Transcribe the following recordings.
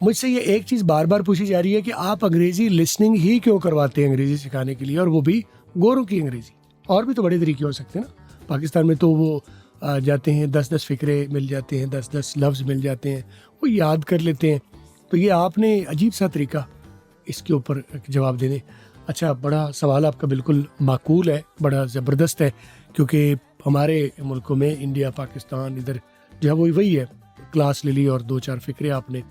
مجھ سے یہ ایک چیز بار بار پوچھی جا رہی ہے کہ آپ انگریزی لسننگ ہی کیوں کرواتے ہیں انگریزی سکھانے کے لیے، اور وہ بھی گوروں کی انگریزی؟ اور بھی تو بڑے طریقے ہو سکتے ہیں نا. پاکستان میں تو وہ جاتے ہیں 10 فقرے مل جاتے ہیں، 10 لفظ مل جاتے ہیں، وہ یاد کر لیتے ہیں. تو یہ آپ نے عجیب سا طریقہ اس کے اوپر جواب دینے. اچھا، بڑا سوال آپ کا بالکل معقول ہے، بڑا زبردست ہے، کیونکہ ہمارے ملکوں میں انڈیا، پاکستان، ادھر جو ہے وہی ہے، کلاس لے لی اور 2-4 فقرے آپ نے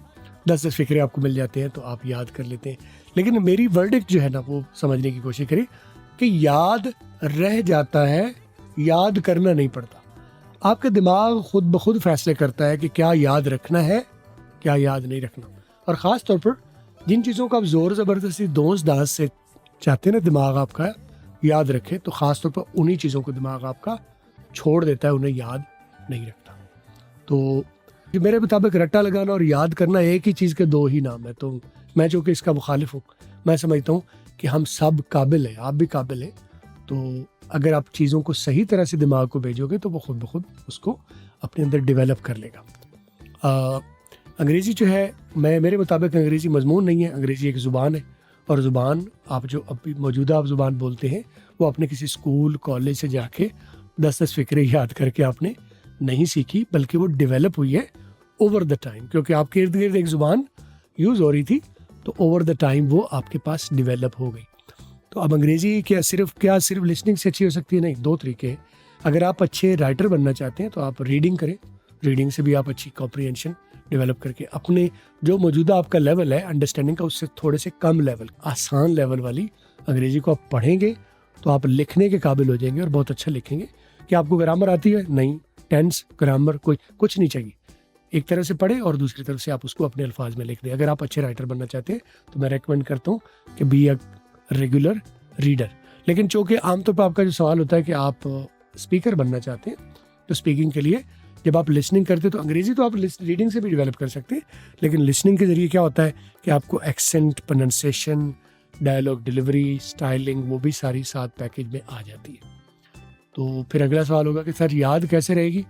10 فقرے آپ کو مل جاتے ہیں تو آپ یاد کر لیتے ہیں. لیکن میری ورڈکٹ جو ہے نا وہ سمجھنے کی کوشش کریں کہ یاد رہ جاتا ہے، یاد کرنا نہیں پڑتا. آپ کا دماغ خود بخود فیصلے کرتا ہے کہ کیا یاد رکھنا ہے، کیا یاد نہیں رکھنا. اور خاص طور پر جن چیزوں کو آپ زور زبردستی دوس داس سے چاہتے ہیں نا دماغ آپ کا یاد رکھے، تو خاص طور پر انہی چیزوں کو دماغ آپ کا چھوڑ دیتا ہے، انہیں یاد نہیں رکھتا. تو میرے مطابق رٹا لگانا اور یاد کرنا ایک ہی چیز کے دو ہی نام ہے. تو میں چونکہ اس کا مخالف ہوں، میں سمجھتا ہوں کہ ہم سب قابل ہیں، آپ بھی قابل ہیں. تو اگر آپ چیزوں کو صحیح طرح سے دماغ کو بھیجو گے تو وہ خود بخود اس کو اپنے اندر ڈیولپ کر لے گا. انگریزی جو ہے، میرے مطابق انگریزی مضمون نہیں ہے، انگریزی ایک زبان ہے. اور زبان آپ جو ابھی موجودہ آپ زبان بولتے ہیں وہ اپنے کسی اسکول کالج سے جا کے 10 فقرے یاد کر کے آپ نے نہیں سیکھی، بلکہ وہ ڈیولپ ہوئی ہے اوور دا ٹائم، کیونکہ آپ کے ارد گرد ایک زبان یوز ہو رہی تھی تو اوور دا ٹائم وہ آپ کے پاس ڈیولپ ہو گئی. تو اب انگریزی کیا صرف لسننگ سے اچھی ہو سکتی ہے؟ نہیں، دو طریقے ہیں. اگر آپ اچھے رائٹر بننا چاہتے ہیں تو آپ ریڈنگ کریں، ریڈنگ سے بھی آپ اچھی کمپریہنشن ڈیولپ کر کے اپنے جو موجودہ آپ کا لیول ہے انڈرسٹینڈنگ کا، اس سے تھوڑے سے کم لیول، آسان لیول والی انگریزی کو آپ پڑھیں گے تو آپ لکھنے کے قابل ہو جائیں گے اور بہت اچھا لکھیں گے. کہ آپ کو گرامر آتی ہے؟ نہیں، ٹینس گرامر کچھ نہیں چاہیے. ایک طرف سے پڑھیں اور دوسری طرف سے آپ اس کو اپنے الفاظ میں لکھ دیں. اگر آپ اچھے رائٹر بننا چاہتے ہیں تو میں ریکمینڈ کرتا ہوں کہ بی اے ریگولر ریڈر. لیکن چونکہ عام طور پر آپ کا جو سوال ہوتا ہے کہ آپ اسپیکر بننا چاہتے ہیں، تو اسپیکنگ کے لیے جب آپ لسننگ کرتے ہیں تو انگریزی تو آپ ریڈنگ سے بھی ڈیولپ کر سکتے ہیں، لیکن لسننگ کے ذریعے کیا ہوتا ہے کہ آپ کو accent, pronunciation, dialogue delivery, styling, وہ بھی ساری ساتھ پیکج میں آ جاتی ہے. تو پھر اگلا سوال ہوگا کہ سر یاد کیسے رہے گی؟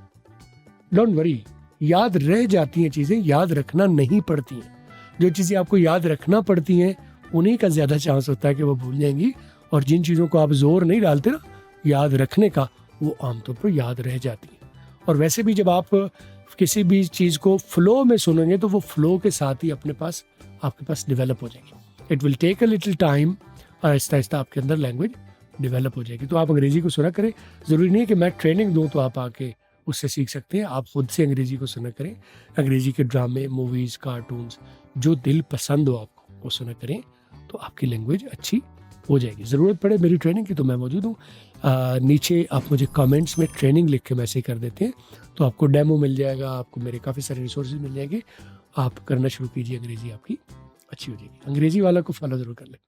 ڈونٹ وری، یاد رہ جاتی ہیں چیزیں، یاد رکھنا نہیں پڑتی ہیں. جو چیزیں آپ کو یاد رکھنا پڑتی ہیں انہیں کا زیادہ چانس ہوتا ہے کہ وہ بھول جائیں گی، اور جن چیزوں کو آپ زور نہیں ڈالتے نا یاد رکھنے کا، وہ عام طور پر یاد رہ جاتی ہیں. اور ویسے بھی جب آپ کسی بھی چیز کو فلو میں سنیں گے تو وہ فلو کے ساتھ ہی آپ کے پاس ڈیولپ ہو جائے گی. It will take a little time, اور آہستہ آہستہ آپ کے اندر لینگویج ڈیولپ ہو جائے گی. تو آپ انگریزی کو سنا کریں، ضروری نہیں ہے کہ میں ٹریننگ دوں تو آپ آ کے اس سے سیکھ سکتے ہیں. آپ خود سے انگریزی کو سنا کریں، انگریزی کے ڈرامے، موویز، کارٹونز، جو دل پسند ہو آپ کو وہ سنا کریں، تو آپ کی لینگویج اچھی ہو جائے گی. ضرورت پڑے میری ٹریننگ کی تو میں موجود ہوں. نیچے آپ مجھے کامنٹس میں ٹریننگ لکھ کے میسج کر دیتے ہیں تو آپ کو ڈیمو مل جائے گا، آپ کو میرے کافی سارے ریسورسز مل جائیں گے. آپ کرنا شروع کیجیے، انگریزی آپ کی اچھی ہو جائے گی. انگریزی والا کو فالو ضرور کر لیں.